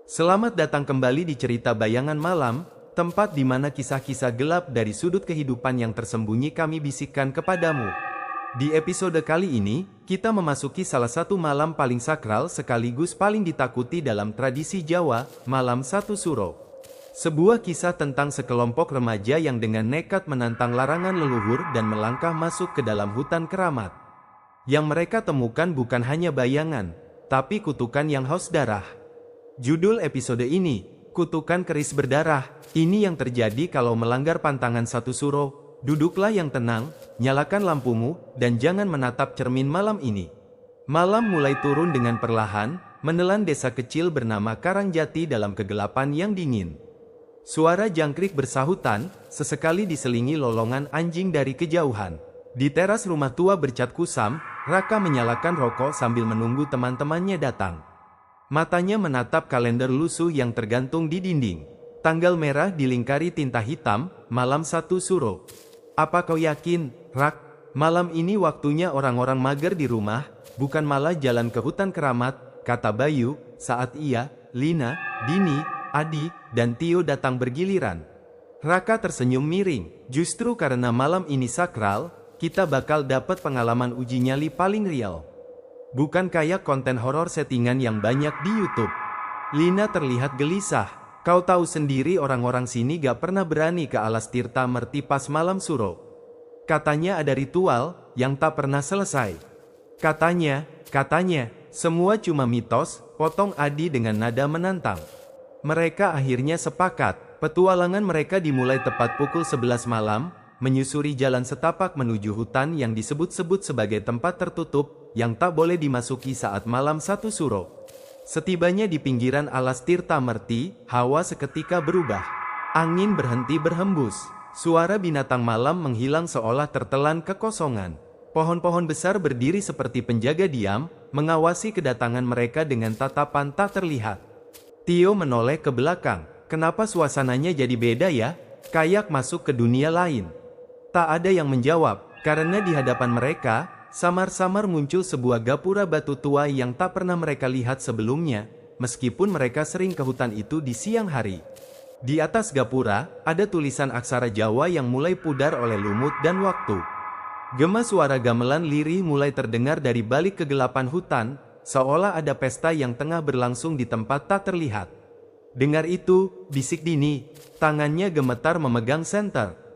Selamat datang kembali di cerita Bayangan Malam, tempat di mana kisah-kisah gelap dari sudut kehidupan yang tersembunyi kami bisikkan kepadamu. Di episode kali ini, kita memasuki salah satu malam paling sakral sekaligus paling ditakuti dalam tradisi Jawa, Malam Satu Suro. Sebuah kisah tentang sekelompok remaja yang dengan nekat menantang larangan leluhur dan melangkah masuk ke dalam hutan keramat. Yang mereka temukan bukan hanya bayangan, tapi kutukan yang haus darah. Judul episode ini, Kutukan Keris Berdarah. Ini yang terjadi kalau melanggar pantangan Satu Suro. Duduklah yang tenang, nyalakan lampumu, dan jangan menatap cermin malam ini. Malam mulai turun dengan perlahan, menelan desa kecil bernama Karangjati dalam kegelapan yang dingin. Suara jangkrik bersahutan, sesekali diselingi lolongan anjing dari kejauhan. Di teras rumah tua bercat kusam, Raka menyalakan rokok sambil menunggu teman-temannya datang. Matanya menatap kalender lusuh yang tergantung di dinding. Tanggal merah dilingkari tinta hitam, Malam Satu Suro. Apa kau yakin, Rak? Malam ini waktunya orang-orang mager di rumah, bukan malah jalan ke hutan keramat, kata Bayu, saat ia, Lina, Dini, Adi, dan Tio datang bergiliran. Raka tersenyum miring. Justru karena malam ini sakral, kita bakal dapat pengalaman uji nyali paling real. Bukan kayak konten horor settingan yang banyak di YouTube. Lina terlihat gelisah. Kau tahu sendiri orang-orang sini gak pernah berani ke alas Tirta Merti pas Malam Suro. Katanya ada ritual yang tak pernah selesai. Katanya, semua cuma mitos, potong Adi dengan nada menantang. Mereka akhirnya sepakat. Petualangan mereka dimulai tepat pukul 11 malam, menyusuri jalan setapak menuju hutan yang disebut-sebut sebagai tempat tertutup, yang tak boleh dimasuki saat Malam Satu Suro. Setibanya di pinggiran alas Tirta Merti, hawa seketika berubah. Angin berhenti berhembus. Suara binatang malam menghilang seolah tertelan kekosongan. Pohon-pohon besar berdiri seperti penjaga diam, mengawasi kedatangan mereka dengan tatapan tak terlihat. Tio menoleh ke belakang. Kenapa suasananya jadi beda ya? Kayak masuk ke dunia lain. Tak ada yang menjawab, karena di hadapan mereka, samar-samar muncul sebuah gapura batu tua yang tak pernah mereka lihat sebelumnya, meskipun mereka sering ke hutan itu di siang hari. Di atas gapura, ada tulisan aksara Jawa yang mulai pudar oleh lumut dan waktu. Gema suara gamelan lirih mulai terdengar dari balik kegelapan hutan, seolah ada pesta yang tengah berlangsung di tempat tak terlihat. Dengar itu, bisik Dini, tangannya gemetar memegang senter.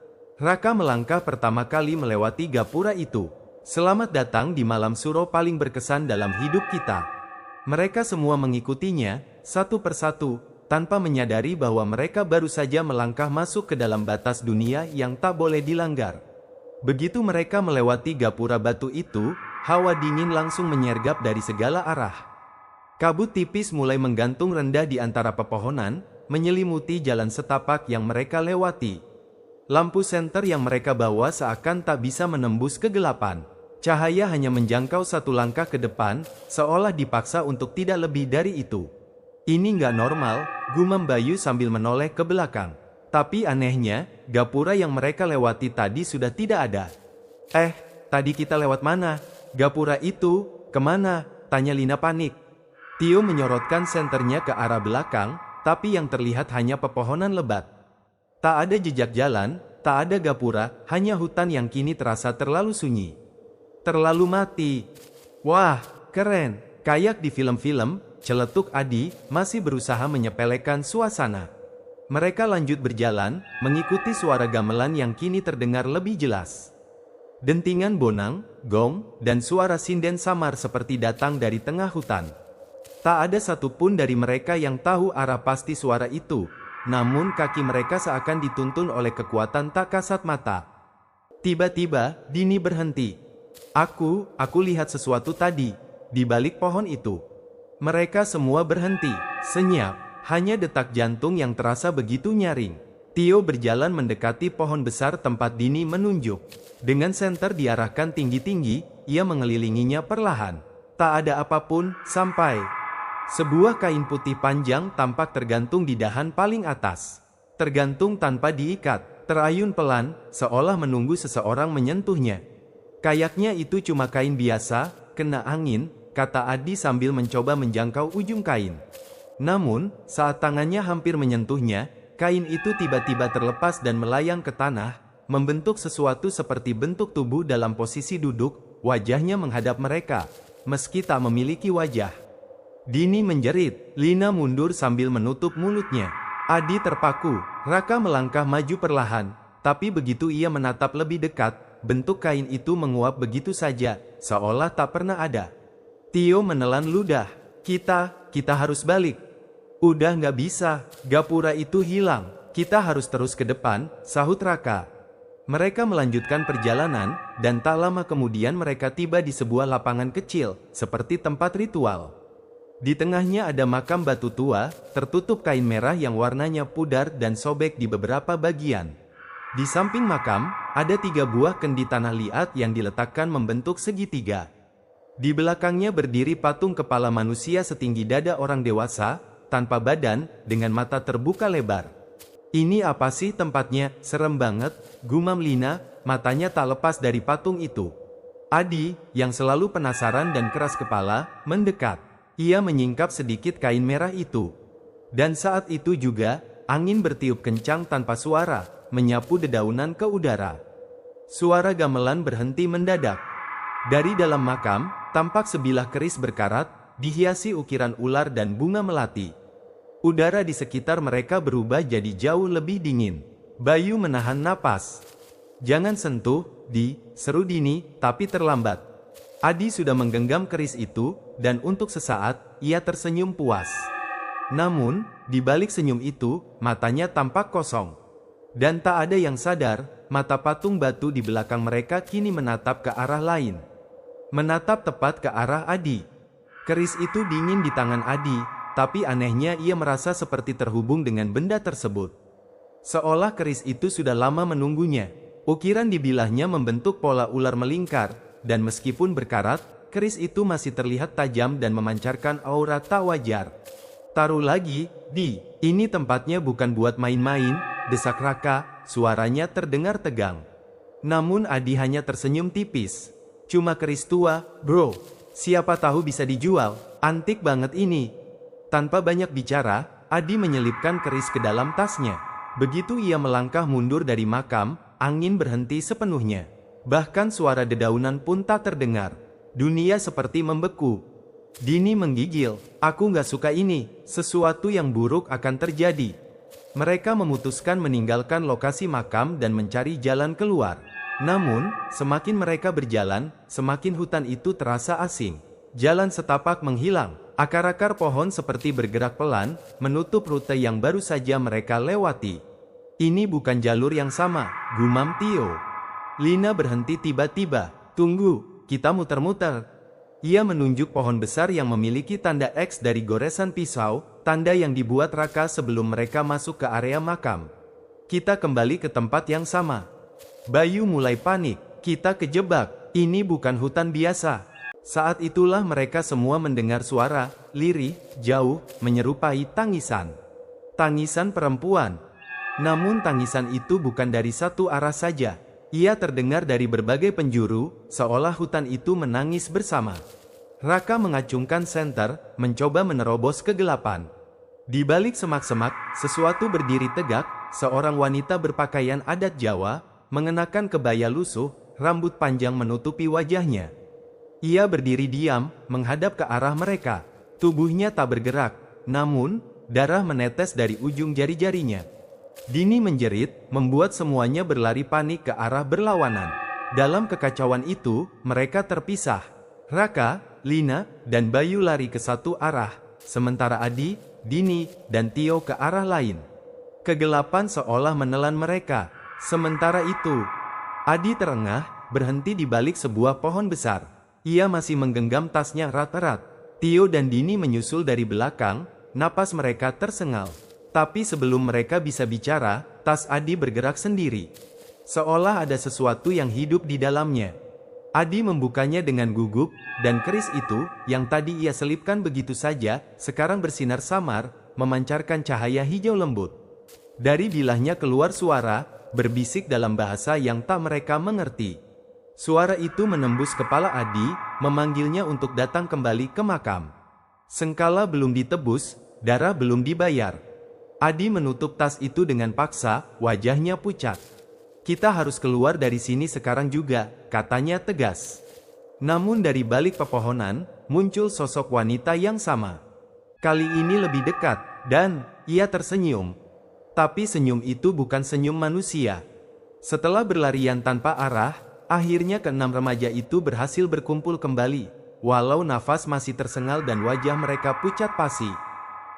Raka melangkah pertama kali melewati gapura itu. Selamat datang di Malam Suro paling berkesan dalam hidup kita. Mereka semua mengikutinya, satu persatu, tanpa menyadari bahwa mereka baru saja melangkah masuk ke dalam batas dunia yang tak boleh dilanggar. Begitu mereka melewati gapura batu itu, hawa dingin langsung menyergap dari segala arah. Kabut tipis mulai menggantung rendah di antara pepohonan, menyelimuti jalan setapak yang mereka lewati. Lampu senter yang mereka bawa seakan tak bisa menembus kegelapan. Cahaya hanya menjangkau satu langkah ke depan, seolah dipaksa untuk tidak lebih dari itu. Ini nggak normal, gumam Bayu sambil menoleh ke belakang. Tapi anehnya, gapura yang mereka lewati tadi sudah tidak ada. Tadi kita lewat mana? Gapura itu, kemana? Tanya Lina panik. Tio menyorotkan senternya ke arah belakang, tapi yang terlihat hanya pepohonan lebat. Tak ada jejak jalan, tak ada gapura, hanya hutan yang kini terasa terlalu sunyi. Terlalu mati. Wah, keren. Kayak di film-film, celetuk Adi, masih berusaha menyepelekan suasana. Mereka lanjut berjalan, mengikuti suara gamelan yang kini terdengar lebih jelas. Dentingan bonang, gong, dan suara sinden samar seperti datang dari tengah hutan. Tak ada satupun dari mereka yang tahu arah pasti suara itu. Namun kaki mereka seakan dituntun oleh kekuatan tak kasat mata. Tiba-tiba, Dini berhenti. Aku lihat sesuatu tadi, di balik pohon itu. Mereka semua berhenti, senyap, hanya detak jantung yang terasa begitu nyaring. Tio berjalan mendekati pohon besar tempat Dini menunjuk. Dengan senter diarahkan tinggi-tinggi, ia mengelilinginya perlahan. Tak ada apapun, sampai sebuah kain putih panjang tampak tergantung di dahan paling atas. Tergantung tanpa diikat, terayun pelan, seolah menunggu seseorang menyentuhnya. Kayaknya itu cuma kain biasa, kena angin, kata Adi sambil mencoba menjangkau ujung kain. Namun, saat tangannya hampir menyentuhnya, kain itu tiba-tiba terlepas dan melayang ke tanah, membentuk sesuatu seperti bentuk tubuh dalam posisi duduk, wajahnya menghadap mereka, meski tak memiliki wajah. Dini menjerit, Lina mundur sambil menutup mulutnya. Adi terpaku, Raka melangkah maju perlahan, tapi begitu ia menatap lebih dekat, bentuk kain itu menguap begitu saja, seolah tak pernah ada. Tio menelan ludah, kita harus balik. Udah nggak bisa, gapura itu hilang, kita harus terus ke depan, sahut Raka. Mereka melanjutkan perjalanan, dan tak lama kemudian mereka tiba di sebuah lapangan kecil, seperti tempat ritual. Di tengahnya ada makam batu tua, tertutup kain merah yang warnanya pudar dan sobek di beberapa bagian. Di samping makam, ada 3 buah kendi tanah liat yang diletakkan membentuk segitiga. Di belakangnya berdiri patung kepala manusia setinggi dada orang dewasa, tanpa badan, dengan mata terbuka lebar. Ini apa sih tempatnya, serem banget, gumam Lina, matanya tak lepas dari patung itu. Adi, yang selalu penasaran dan keras kepala, mendekat. Ia menyingkap sedikit kain merah itu. Dan saat itu juga, angin bertiup kencang tanpa suara, menyapu dedaunan ke udara. Suara gamelan berhenti mendadak. Dari dalam makam, tampak sebilah keris berkarat, dihiasi ukiran ular dan bunga melati. Udara di sekitar mereka berubah jadi jauh lebih dingin. Bayu menahan napas. Jangan sentuh, seru Dini, tapi terlambat. Adi sudah menggenggam keris itu, dan untuk sesaat, ia tersenyum puas. Namun, di balik senyum itu, matanya tampak kosong. Dan tak ada yang sadar, mata patung batu di belakang mereka kini menatap ke arah lain. Menatap tepat ke arah Adi. Keris itu dingin di tangan Adi, tapi anehnya ia merasa seperti terhubung dengan benda tersebut. Seolah keris itu sudah lama menunggunya. Ukiran di bilahnya membentuk pola ular melingkar, dan meskipun berkarat, keris itu masih terlihat tajam dan memancarkan aura tak wajar. Taruh lagi, ini tempatnya bukan buat main-main, desak Raka, suaranya terdengar tegang. Namun Adi hanya tersenyum tipis. Cuma keris tua, bro, siapa tahu bisa dijual, antik banget ini. Tanpa banyak bicara, Adi menyelipkan keris ke dalam tasnya. Begitu ia melangkah mundur dari makam, angin berhenti sepenuhnya. Bahkan suara dedaunan pun tak terdengar. Dunia seperti membeku. Dini menggigil, aku nggak suka ini, sesuatu yang buruk akan terjadi. Mereka memutuskan meninggalkan lokasi makam dan mencari jalan keluar. Namun, semakin mereka berjalan, semakin hutan itu terasa asing. Jalan setapak menghilang. Akar-akar pohon seperti bergerak pelan, menutup rute yang baru saja mereka lewati. Ini bukan jalur yang sama, gumam Tio. Lina berhenti tiba-tiba. Tunggu, kita muter-muter. Ia menunjuk pohon besar yang memiliki tanda X dari goresan pisau, tanda yang dibuat Raka sebelum mereka masuk ke area makam. Kita kembali ke tempat yang sama. Bayu mulai panik, kita kejebak, ini bukan hutan biasa. Saat itulah mereka semua mendengar suara, lirih, jauh, menyerupai tangisan. Tangisan perempuan. Namun tangisan itu bukan dari satu arah saja. Ia terdengar dari berbagai penjuru, seolah hutan itu menangis bersama. Raka mengacungkan senter, mencoba menerobos kegelapan. Di balik semak-semak, sesuatu berdiri tegak, seorang wanita berpakaian adat Jawa, mengenakan kebaya lusuh, rambut panjang menutupi wajahnya. Ia berdiri diam, menghadap ke arah mereka. Tubuhnya tak bergerak, namun, darah menetes dari ujung jari-jarinya. Dini menjerit, membuat semuanya berlari panik ke arah berlawanan. Dalam kekacauan itu, mereka terpisah. Raka, Lina, dan Bayu lari ke satu arah, sementara Adi, Dini, dan Tio ke arah lain. Kegelapan seolah menelan mereka. Sementara itu, Adi terengah, berhenti di balik sebuah pohon besar. Ia masih menggenggam tasnya erat-erat. Tio dan Dini menyusul dari belakang, napas mereka tersengal. Tapi sebelum mereka bisa bicara, tas Adi bergerak sendiri. Seolah ada sesuatu yang hidup di dalamnya. Adi membukanya dengan gugup, dan keris itu, yang tadi ia selipkan begitu saja, sekarang bersinar samar, memancarkan cahaya hijau lembut. Dari bilahnya keluar suara, berbisik dalam bahasa yang tak mereka mengerti. Suara itu menembus kepala Adi, memanggilnya untuk datang kembali ke makam. Sengkala belum ditebus, darah belum dibayar. Adi menutup tas itu dengan paksa, wajahnya pucat. Kita harus keluar dari sini sekarang juga, katanya tegas. Namun dari balik pepohonan, muncul sosok wanita yang sama. Kali ini lebih dekat, dan ia tersenyum. Tapi senyum itu bukan senyum manusia. Setelah berlarian tanpa arah, akhirnya keenam remaja itu berhasil berkumpul kembali, walau nafas masih tersengal dan wajah mereka pucat pasi.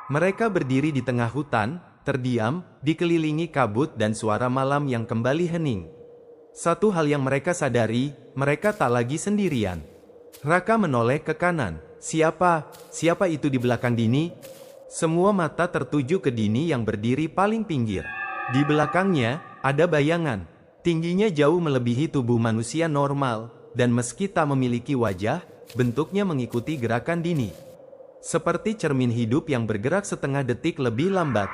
Mereka berdiri di tengah hutan, terdiam, dikelilingi kabut dan suara malam yang kembali hening. Satu hal yang mereka sadari, mereka tak lagi sendirian. Raka menoleh ke kanan. Siapa itu di belakang Dini? Semua mata tertuju ke Dini yang berdiri paling pinggir. Di belakangnya, ada bayangan. Tingginya jauh melebihi tubuh manusia normal, dan meski tak memiliki wajah, bentuknya mengikuti gerakan Dini. Seperti cermin hidup yang bergerak setengah detik lebih lambat.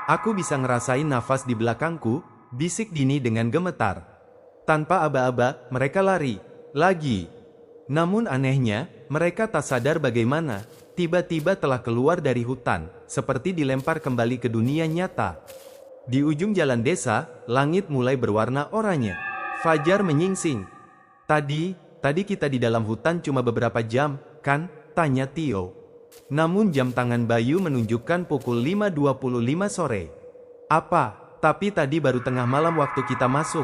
Aku bisa ngerasain nafas di belakangku, bisik Dini dengan gemetar. Tanpa aba-aba, mereka lari. Lagi. Namun anehnya, mereka tak sadar bagaimana, tiba-tiba telah keluar dari hutan, seperti dilempar kembali ke dunia nyata. Di ujung jalan desa, langit mulai berwarna oranye. Fajar menyingsing. Tadi kita di dalam hutan cuma beberapa jam, kan? Tanya Tio. Namun jam tangan Bayu menunjukkan pukul 5.25 sore. Tapi tadi baru tengah malam waktu kita masuk.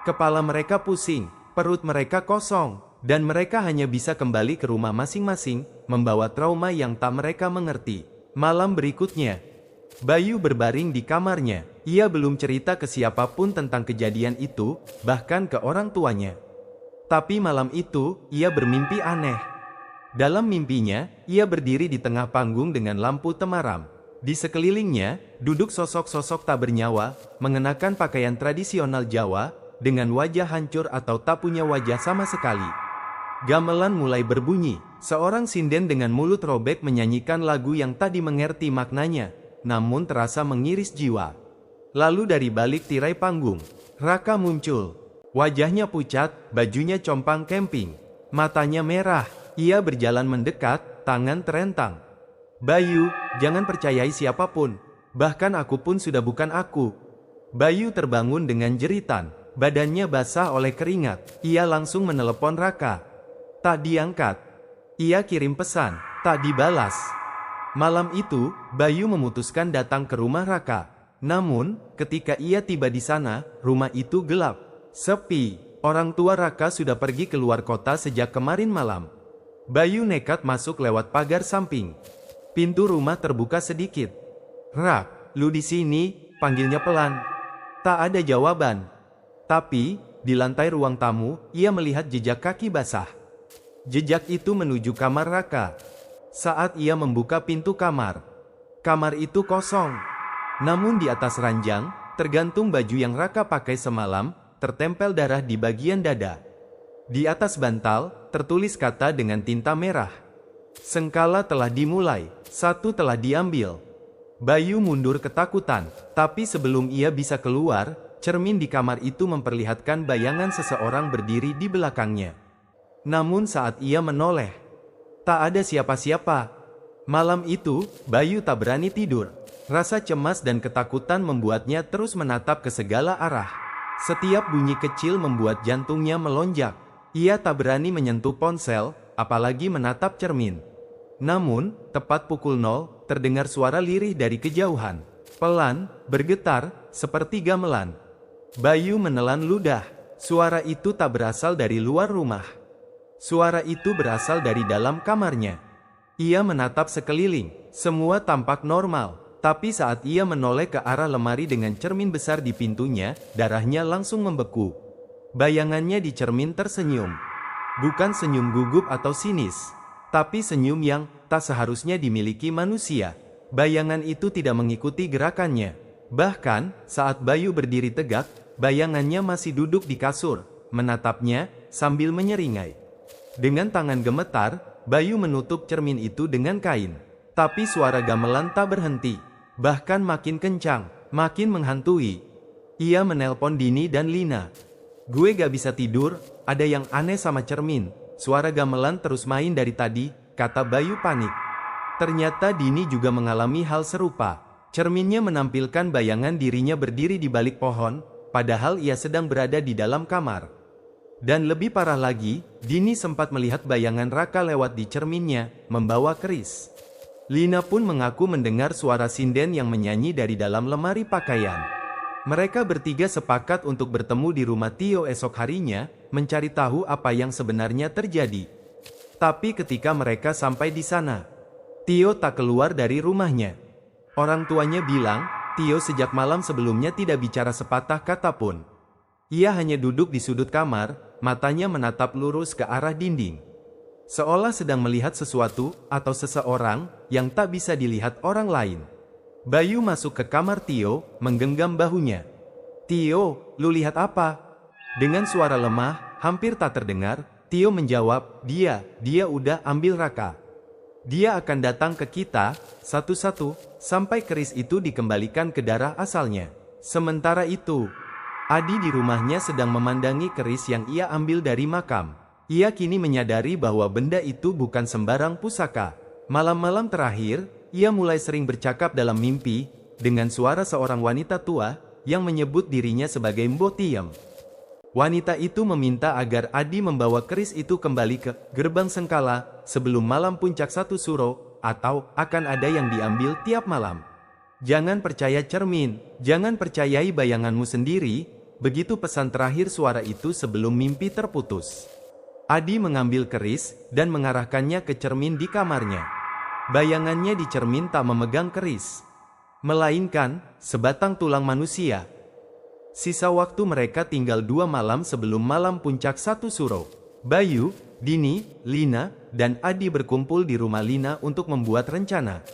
Kepala mereka pusing, perut mereka kosong, dan mereka hanya bisa kembali ke rumah masing-masing, membawa trauma yang tak mereka mengerti. Malam berikutnya, Bayu berbaring di kamarnya. Ia belum cerita ke siapapun tentang kejadian itu, bahkan ke orang tuanya. Tapi malam itu, ia bermimpi aneh. Dalam mimpinya, ia berdiri di tengah panggung dengan lampu temaram. Di sekelilingnya, duduk sosok-sosok tak bernyawa, mengenakan pakaian tradisional Jawa, dengan wajah hancur atau tak punya wajah sama sekali. Gamelan mulai berbunyi, seorang sinden dengan mulut robek menyanyikan lagu yang tak dimengerti maknanya, namun terasa mengiris jiwa. Lalu dari balik tirai panggung, Raka muncul. Wajahnya pucat, bajunya compang camping, matanya merah. Ia berjalan mendekat, tangan terentang. Bayu, jangan percayai siapapun. Bahkan aku pun sudah bukan aku. Bayu terbangun dengan jeritan. Badannya basah oleh keringat. Ia langsung menelepon Raka. Tak diangkat. Ia kirim pesan, tak dibalas. Malam itu, Bayu memutuskan datang ke rumah Raka. Namun, ketika ia tiba di sana, rumah itu gelap. Sepi. Orang tua Raka sudah pergi keluar kota sejak kemarin malam. Bayu nekat masuk lewat pagar samping. Pintu rumah terbuka sedikit. "Rak, lu di sini?" panggilnya pelan. Tak ada jawaban. Tapi, di lantai ruang tamu, ia melihat jejak kaki basah. Jejak itu menuju kamar Raka. Saat ia membuka pintu kamar itu kosong. Namun di atas ranjang, tergantung baju yang Raka pakai semalam, tertempel darah di bagian dada. Di atas bantal, tertulis kata dengan tinta merah. Sengkala telah dimulai, satu telah diambil. Bayu mundur ketakutan, tapi sebelum ia bisa keluar, cermin di kamar itu memperlihatkan bayangan seseorang berdiri di belakangnya. Namun saat ia menoleh, tak ada siapa-siapa. Malam itu, Bayu tak berani tidur. Rasa cemas dan ketakutan membuatnya terus menatap ke segala arah. Setiap bunyi kecil membuat jantungnya melonjak. Ia tak berani menyentuh ponsel, apalagi menatap cermin. Namun, tepat pukul 0, terdengar suara lirih dari kejauhan. Pelan, bergetar, seperti gamelan. Bayu menelan ludah. Suara itu tak berasal dari luar rumah. Suara itu berasal dari dalam kamarnya. Ia menatap sekeliling, semua tampak normal. Tapi saat ia menoleh ke arah lemari dengan cermin besar di pintunya, darahnya langsung membeku. Bayangannya di cermin tersenyum. Bukan senyum gugup atau sinis, tapi senyum yang tak seharusnya dimiliki manusia. Bayangan itu tidak mengikuti gerakannya. Bahkan, saat Bayu berdiri tegak, bayangannya masih duduk di kasur, menatapnya, sambil menyeringai. Dengan tangan gemetar, Bayu menutup cermin itu dengan kain. Tapi suara gamelan tak berhenti. Bahkan makin kencang, makin menghantui. Ia menelpon Dini dan Lina. "Gue gak bisa tidur, ada yang aneh sama cermin. Suara gamelan terus main dari tadi," kata Bayu panik. Ternyata Dini juga mengalami hal serupa. Cerminnya menampilkan bayangan dirinya berdiri di balik pohon, padahal ia sedang berada di dalam kamar. Dan lebih parah lagi, Dini sempat melihat bayangan Raka lewat di cerminnya, membawa keris. Lina pun mengaku mendengar suara sinden yang menyanyi dari dalam lemari pakaian. Mereka bertiga sepakat untuk bertemu di rumah Tio esok harinya, mencari tahu apa yang sebenarnya terjadi. Tapi ketika mereka sampai di sana, Tio tak keluar dari rumahnya. Orang tuanya bilang, Tio sejak malam sebelumnya tidak bicara sepatah kata pun. Ia hanya duduk di sudut kamar, matanya menatap lurus ke arah dinding. Seolah sedang melihat sesuatu atau seseorang yang tak bisa dilihat orang lain. Bayu masuk ke kamar Tio, menggenggam bahunya. "Tio, lu lihat apa?" Dengan suara lemah, hampir tak terdengar, Tio menjawab, dia udah ambil Raka. Dia akan datang ke kita, satu-satu, sampai keris itu dikembalikan ke darah asalnya. Sementara itu, Adi di rumahnya sedang memandangi keris yang ia ambil dari makam. Ia kini menyadari bahwa benda itu bukan sembarang pusaka. Malam-malam terakhir, ia mulai sering bercakap dalam mimpi, dengan suara seorang wanita tua, yang menyebut dirinya sebagai Mbok Tiem. Wanita itu meminta agar Adi membawa keris itu kembali ke Gerbang Sengkala, sebelum malam puncak 1 Suro, atau akan ada yang diambil tiap malam. "Jangan percaya cermin, jangan percayai bayanganmu sendiri," begitu pesan terakhir suara itu sebelum mimpi terputus. Adi mengambil keris, dan mengarahkannya ke cermin di kamarnya. Bayangannya di cermin tak memegang keris, melainkan sebatang tulang manusia. Sisa waktu mereka tinggal 2 malam sebelum malam puncak 1 Suro. Bayu, Dini, Lina, dan Adi berkumpul di rumah Lina untuk membuat rencana.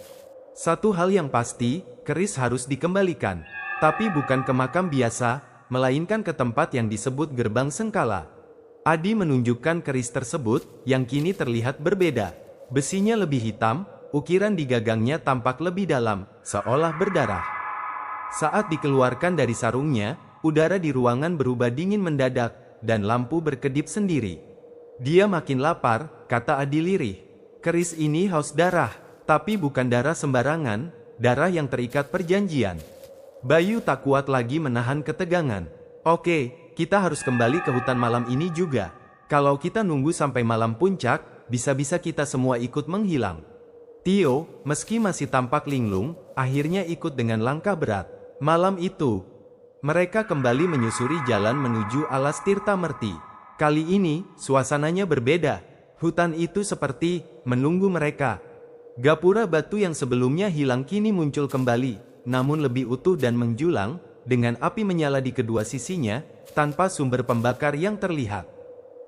Satu hal yang pasti, keris harus dikembalikan. Tapi bukan ke makam biasa, melainkan ke tempat yang disebut Gerbang Sengkala. Adi menunjukkan keris tersebut, yang kini terlihat berbeda. Besinya lebih hitam, ukiran di gagangnya tampak lebih dalam, seolah berdarah. Saat dikeluarkan dari sarungnya, udara di ruangan berubah dingin mendadak, dan lampu berkedip sendiri. "Dia makin lapar," kata Adi lirih. "Keris ini haus darah, tapi bukan darah sembarangan, darah yang terikat perjanjian." Bayu tak kuat lagi menahan ketegangan. "Oke, kita harus kembali ke hutan malam ini juga. Kalau kita nunggu sampai malam puncak, bisa-bisa kita semua ikut menghilang." Tio, meski masih tampak linglung, akhirnya ikut dengan langkah berat. Malam itu, mereka kembali menyusuri jalan menuju alas Tirtamerti. Kali ini, suasananya berbeda. Hutan itu seperti menunggu mereka. Gapura batu yang sebelumnya hilang kini muncul kembali, namun lebih utuh dan menjulang, dengan api menyala di kedua sisinya, tanpa sumber pembakar yang terlihat.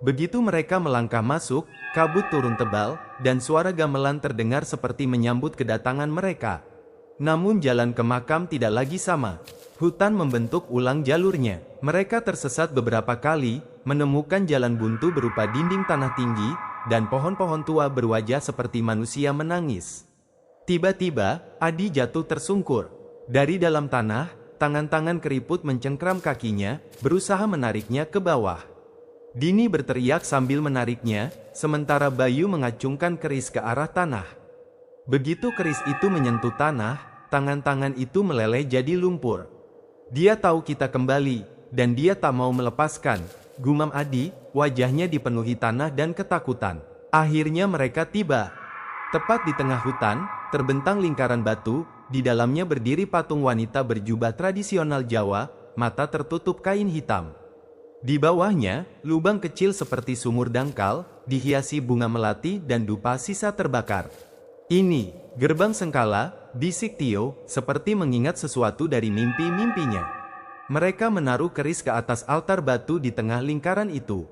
Begitu mereka melangkah masuk, kabut turun tebal, dan suara gamelan terdengar seperti menyambut kedatangan mereka. Namun jalan ke makam tidak lagi sama. Hutan membentuk ulang jalurnya. Mereka tersesat beberapa kali, menemukan jalan buntu berupa dinding tanah tinggi, dan pohon-pohon tua berwajah seperti manusia menangis. Tiba-tiba, Adi jatuh tersungkur. Dari dalam tanah, tangan-tangan keriput mencengkram kakinya, berusaha menariknya ke bawah. Dini berteriak sambil menariknya, sementara Bayu mengacungkan keris ke arah tanah. Begitu keris itu menyentuh tanah, tangan-tangan itu meleleh jadi lumpur. "Dia tahu kita kembali, dan dia tak mau melepaskan," gumam Adi, wajahnya dipenuhi tanah dan ketakutan. Akhirnya mereka tiba. Tepat di tengah hutan, terbentang lingkaran batu, di dalamnya berdiri patung wanita berjubah tradisional Jawa, mata tertutup kain hitam. Di bawahnya, lubang kecil seperti sumur dangkal, dihiasi bunga melati dan dupa sisa terbakar. "Ini, Gerbang Sengkala," bisik Tio, seperti mengingat sesuatu dari mimpi-mimpinya. Mereka menaruh keris ke atas altar batu di tengah lingkaran itu.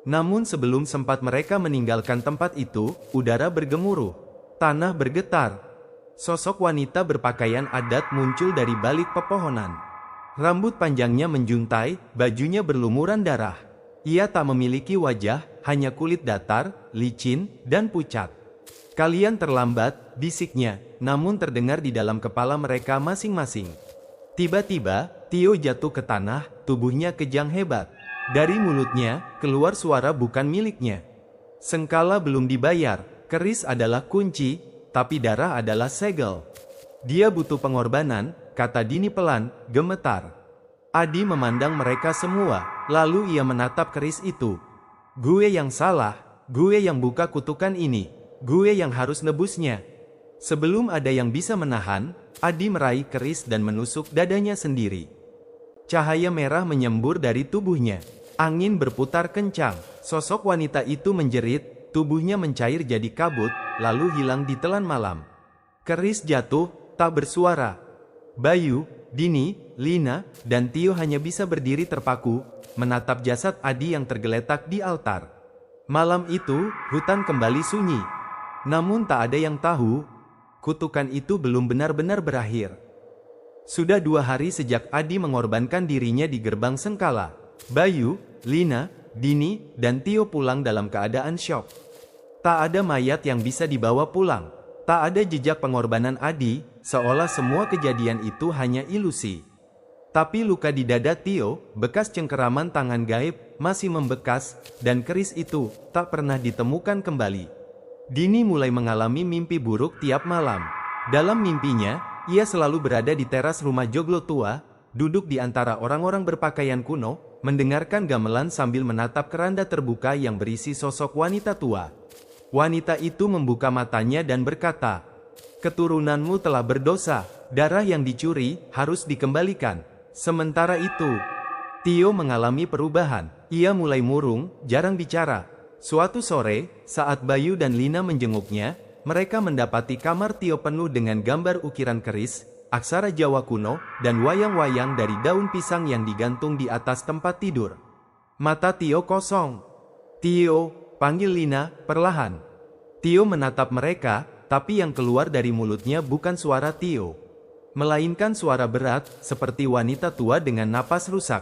Namun sebelum sempat mereka meninggalkan tempat itu, udara bergemuruh. Tanah bergetar. Sosok wanita berpakaian adat muncul dari balik pepohonan. Rambut panjangnya menjuntai, bajunya berlumuran darah. Ia tak memiliki wajah, hanya kulit datar, licin, dan pucat. "Kalian terlambat," bisiknya, namun terdengar di dalam kepala mereka masing-masing. Tiba-tiba, Tio jatuh ke tanah, tubuhnya kejang hebat. Dari mulutnya, keluar suara bukan miliknya. "Sengkala belum dibayar, keris adalah kunci," tapi darah adalah segel. Dia butuh pengorbanan, kata Dini pelan, gemetar. Adi memandang mereka semua, lalu ia menatap keris itu. Gue yang salah, gue yang buka kutukan ini, gue yang harus nebusnya. Sebelum ada yang bisa menahan, Adi meraih keris dan menusuk dadanya sendiri. Cahaya merah menyembur dari tubuhnya. Angin berputar kencang, sosok wanita itu menjerit, tubuhnya mencair jadi kabut, lalu hilang di telan malam. Keris jatuh, tak bersuara. Bayu, Dini, Lina, dan Tio hanya bisa berdiri terpaku, menatap jasad Adi yang tergeletak di altar. Malam itu, hutan kembali sunyi. Namun tak ada yang tahu, kutukan itu belum benar-benar berakhir. Sudah 2 hari sejak Adi mengorbankan dirinya di gerbang Sengkala. Bayu, Lina, Dini, dan Tio pulang dalam keadaan syok. Tak ada mayat yang bisa dibawa pulang. Tak ada jejak pengorbanan Adi, seolah semua kejadian itu hanya ilusi. Tapi luka di dada Tio, bekas cengkeraman tangan gaib, masih membekas, dan keris itu tak pernah ditemukan kembali. Dini mulai mengalami mimpi buruk tiap malam. Dalam mimpinya, ia selalu berada di teras rumah joglo tua, duduk di antara orang-orang berpakaian kuno, mendengarkan gamelan sambil menatap keranda terbuka yang berisi sosok wanita tua. Wanita itu membuka matanya dan berkata, "Keturunanmu telah berdosa, darah yang dicuri harus dikembalikan." Sementara itu, Tio mengalami perubahan. Ia mulai murung, jarang bicara. Suatu sore, saat Bayu dan Lina menjenguknya, mereka mendapati kamar Tio penuh dengan gambar ukiran keris, aksara Jawa kuno, dan wayang-wayang dari daun pisang yang digantung di atas tempat tidur. Mata Tio kosong. "Tio," panggil Lina, perlahan. Tio menatap mereka, tapi yang keluar dari mulutnya bukan suara Tio, melainkan suara berat, seperti wanita tua dengan napas rusak.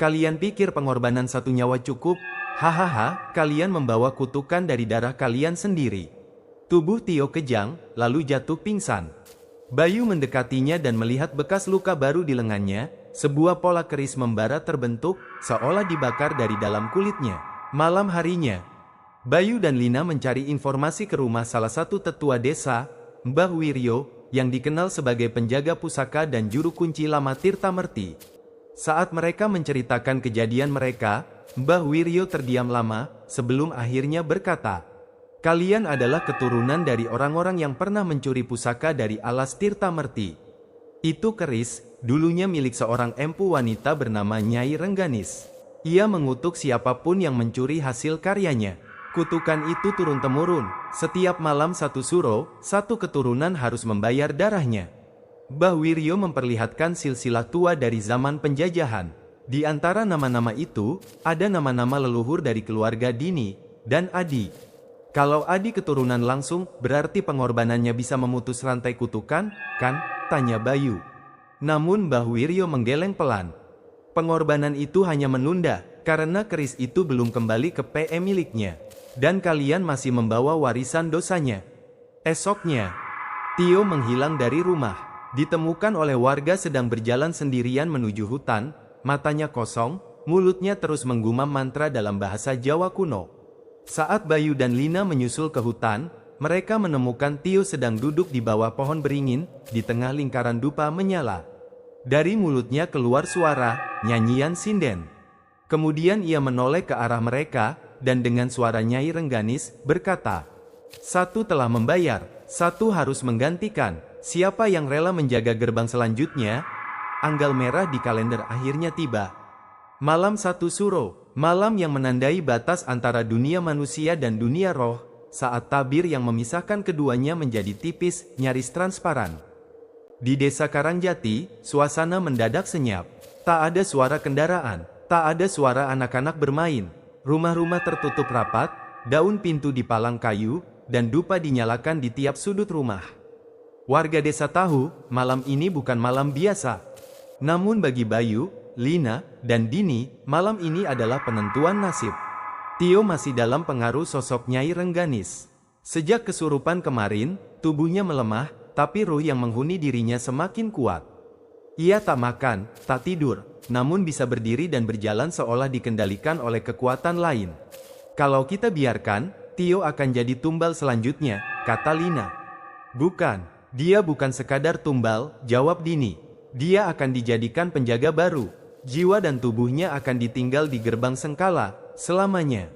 "Kalian pikir pengorbanan satu nyawa cukup? Hahaha, kalian membawa kutukan dari darah kalian sendiri." Tubuh Tio kejang, lalu jatuh pingsan. Bayu mendekatinya dan melihat bekas luka baru di lengannya, sebuah pola keris membara terbentuk, seolah dibakar dari dalam kulitnya. Malam harinya, Bayu dan Lina mencari informasi ke rumah salah satu tetua desa, Mbah Wiryo, yang dikenal sebagai penjaga pusaka dan juru kunci lama Tirtamerti. Saat mereka menceritakan kejadian mereka, Mbah Wiryo terdiam lama, sebelum akhirnya berkata, "Kalian adalah keturunan dari orang-orang yang pernah mencuri pusaka dari alas Tirtamerti. Itu keris, dulunya milik seorang empu wanita bernama Nyai Rengganis. Ia mengutuk siapapun yang mencuri hasil karyanya. Kutukan itu turun-temurun, setiap malam satu suro, satu keturunan harus membayar darahnya." Mbah Wiryo memperlihatkan silsilah tua dari zaman penjajahan. Di antara nama-nama itu, ada nama-nama leluhur dari keluarga Dini dan Adi. "Kalau Adi keturunan langsung, berarti pengorbanannya bisa memutus rantai kutukan, kan?" tanya Bayu. Namun Mbah Wiryo menggeleng pelan. "Pengorbanan itu hanya menunda, karena keris itu belum kembali ke PE miliknya. Dan kalian masih membawa warisan dosanya." Esoknya, Tio menghilang dari rumah. Ditemukan oleh warga sedang berjalan sendirian menuju hutan, matanya kosong, mulutnya terus menggumam mantra dalam bahasa Jawa kuno. Saat Bayu dan Lina menyusul ke hutan, mereka menemukan Tio sedang duduk di bawah pohon beringin, di tengah lingkaran dupa menyala. Dari mulutnya keluar suara, nyanyian sinden. Kemudian ia menoleh ke arah mereka, dan dengan suara Nyai Rengganis, berkata, "Satu telah membayar, satu harus menggantikan. Siapa yang rela menjaga gerbang selanjutnya?" Anggal merah di kalender akhirnya tiba. Malam satu suro, malam yang menandai batas antara dunia manusia dan dunia roh, saat tabir yang memisahkan keduanya menjadi tipis, nyaris transparan. Di desa Karangjati, suasana mendadak senyap. Tak ada suara kendaraan, tak ada suara anak-anak bermain. Rumah-rumah tertutup rapat, daun pintu dipalang kayu, dan dupa dinyalakan di tiap sudut rumah. Warga desa tahu, malam ini bukan malam biasa. Namun bagi Bayu, Lina, dan Dini, malam ini adalah penentuan nasib. Tio masih dalam pengaruh sosok Nyai Rengganis. Sejak kesurupan kemarin, tubuhnya melemah, tapi ruh yang menghuni dirinya semakin kuat. Ia tak makan, tak tidur, namun bisa berdiri dan berjalan seolah dikendalikan oleh kekuatan lain. "Kalau kita biarkan, Tio akan jadi tumbal selanjutnya," kata Lina. Bukan, dia bukan sekadar tumbal, jawab Dini. Dia akan dijadikan penjaga baru. Jiwa dan tubuhnya akan ditinggal di gerbang Sengkala, selamanya.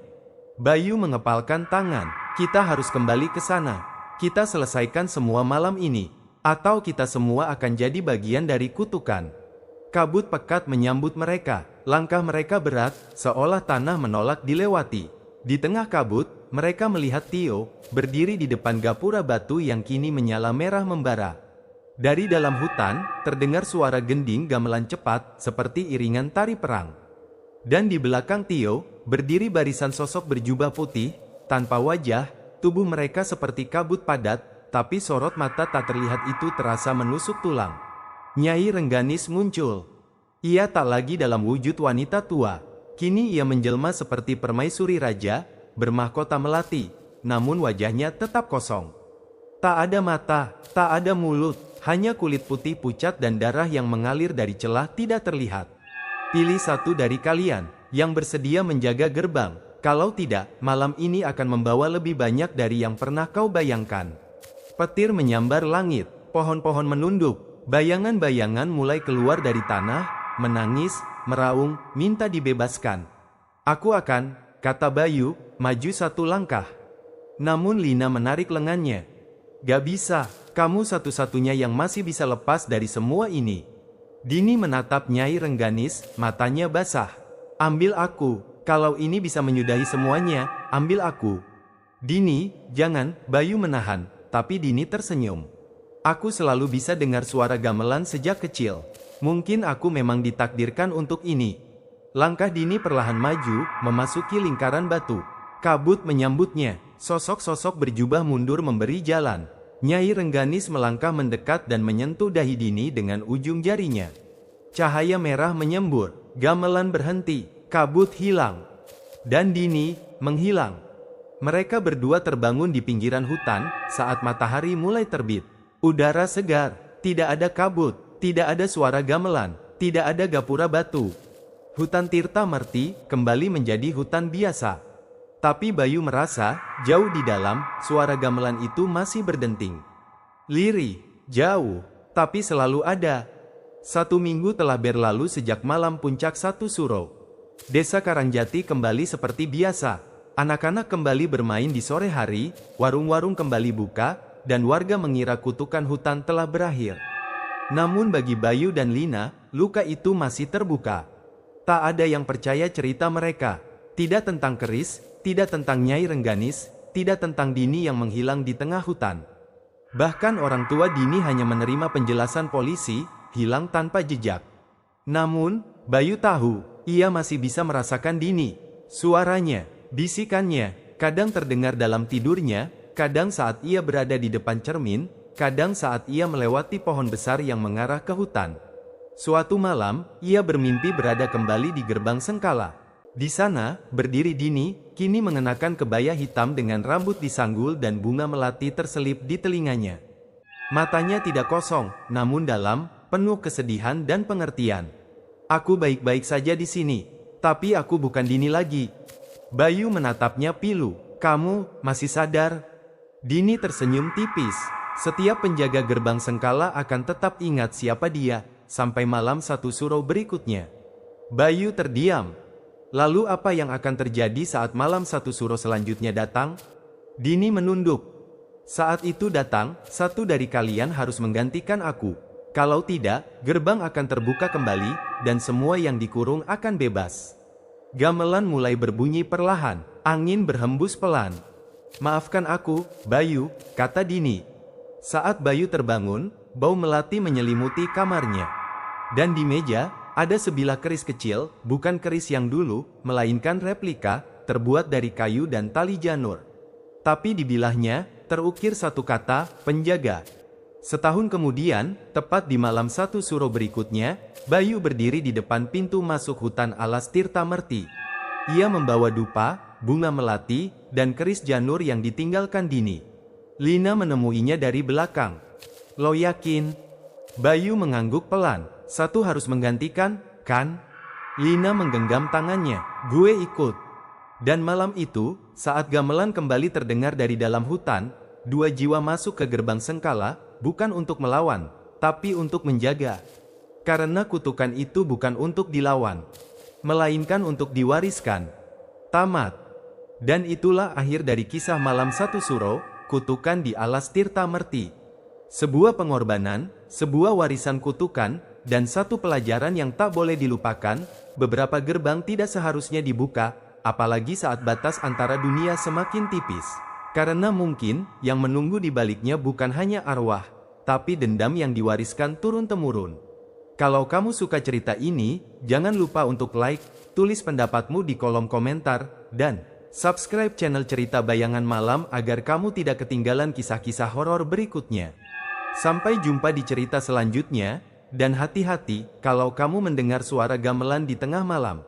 Bayu mengepalkan tangan. Kita harus kembali ke sana. Kita selesaikan semua malam ini. Atau kita semua akan jadi bagian dari kutukan. Kabut pekat menyambut mereka. Langkah mereka berat, seolah tanah menolak dilewati. Di tengah kabut, mereka melihat Tio, berdiri di depan gapura batu yang kini menyala merah membara. Dari dalam hutan, terdengar suara gending gamelan cepat, seperti iringan tari perang. Dan di belakang Tio, berdiri barisan sosok berjubah putih, tanpa wajah, tubuh mereka seperti kabut padat, tapi sorot mata tak terlihat itu terasa menusuk tulang. Nyai Rengganis muncul. Ia tak lagi dalam wujud wanita tua. Kini ia menjelma seperti permaisuri raja, bermahkota melati, namun wajahnya tetap kosong. Tak ada mata, tak ada mulut, hanya kulit putih pucat dan darah yang mengalir dari celah tidak terlihat. Pilih satu dari kalian, yang bersedia menjaga gerbang, kalau tidak, malam ini akan membawa lebih banyak dari yang pernah kau bayangkan. Petir menyambar langit, pohon-pohon menunduk, bayangan-bayangan mulai keluar dari tanah, menangis, meraung, minta dibebaskan. Aku akan, kata Bayu, maju satu langkah. Namun Lina menarik lengannya. Gak bisa, kamu satu-satunya yang masih bisa lepas dari semua ini. Dini menatap Nyai Rengganis, matanya basah. Ambil aku, kalau ini bisa menyudahi semuanya, ambil aku. Dini, jangan, Bayu menahan, tapi Dini tersenyum. Aku selalu bisa dengar suara gamelan sejak kecil. Mungkin aku memang ditakdirkan untuk ini. Langkah Dini perlahan maju, memasuki lingkaran batu. Kabut menyambutnya, sosok-sosok berjubah mundur memberi jalan. Nyai Rengganis melangkah mendekat dan menyentuh dahi Dini dengan ujung jarinya. Cahaya merah menyembur, gamelan berhenti, kabut hilang. Dan Dini menghilang. Mereka berdua terbangun di pinggiran hutan, saat matahari mulai terbit. Udara segar, tidak ada kabut. Tidak ada suara gamelan, tidak ada gapura batu. Hutan Tirta Merti kembali menjadi hutan biasa. Tapi Bayu merasa, jauh di dalam, suara gamelan itu masih berdenting. Lirih, jauh, tapi selalu ada. 1 minggu telah berlalu sejak malam puncak 1 Suro. Desa Karangjati kembali seperti biasa. Anak-anak kembali bermain di sore hari, warung-warung kembali buka, dan warga mengira kutukan hutan telah berakhir. Namun bagi Bayu dan Lina, luka itu masih terbuka. Tak ada yang percaya cerita mereka. Tidak tentang keris, tidak tentang Nyai Rengganis, tidak tentang Dini yang menghilang di tengah hutan. Bahkan orang tua Dini hanya menerima penjelasan polisi, hilang tanpa jejak. Namun, Bayu tahu, ia masih bisa merasakan Dini. Suaranya, bisikannya, kadang terdengar dalam tidurnya, kadang saat ia berada di depan cermin, kadang saat ia melewati pohon besar yang mengarah ke hutan. Suatu malam, ia bermimpi berada kembali di gerbang Sengkala. Di sana, berdiri Dini, kini mengenakan kebaya hitam dengan rambut disanggul dan bunga melati terselip di telinganya. Matanya tidak kosong, namun dalam, penuh kesedihan dan pengertian. Aku baik-baik saja di sini, tapi aku bukan Dini lagi. Bayu menatapnya pilu. Kamu masih sadar? Dini tersenyum tipis. Setiap penjaga gerbang Sengkala akan tetap ingat siapa dia, sampai malam 1 Suro berikutnya. Bayu terdiam. Lalu apa yang akan terjadi saat malam 1 Suro selanjutnya datang? Dini menunduk. Saat itu datang, satu dari kalian harus menggantikan aku. Kalau tidak, gerbang akan terbuka kembali, dan semua yang dikurung akan bebas. Gamelan mulai berbunyi perlahan, angin berhembus pelan. Maafkan aku, Bayu, kata Dini. Saat Bayu terbangun, bau melati menyelimuti kamarnya. Dan di meja, ada sebilah keris kecil, bukan keris yang dulu, melainkan replika, terbuat dari kayu dan tali janur. Tapi di bilahnya, terukir satu kata, penjaga. Setahun kemudian, tepat di malam 1 Suro berikutnya, Bayu berdiri di depan pintu masuk hutan alas Tirta Merti. Ia membawa dupa, bunga melati, dan keris janur yang ditinggalkan Dini. Lina menemuinya dari belakang. Lo yakin? Bayu mengangguk pelan. Satu harus menggantikan, kan? Lina menggenggam tangannya. Gue ikut. Dan malam itu, saat gamelan kembali terdengar dari dalam hutan, Dua jiwa masuk ke gerbang Sengkala, bukan untuk melawan, tapi untuk menjaga. Karena kutukan itu bukan untuk dilawan, melainkan untuk diwariskan. Tamat. Dan itulah akhir dari kisah Malam Satu Suro, kutukan di alas Tirta Merti. Sebuah pengorbanan, sebuah warisan kutukan, dan satu pelajaran yang tak boleh dilupakan. Beberapa gerbang tidak seharusnya dibuka, apalagi saat batas antara dunia semakin tipis. Karena mungkin, yang menunggu di baliknya bukan hanya arwah, tapi dendam yang diwariskan turun-temurun. Kalau kamu suka cerita ini, jangan lupa untuk like, tulis pendapatmu di kolom komentar, dan subscribe channel Cerita Bayangan Malam agar kamu tidak ketinggalan kisah-kisah horor berikutnya. Sampai jumpa di cerita selanjutnya, dan hati-hati kalau kamu mendengar suara gamelan di tengah malam.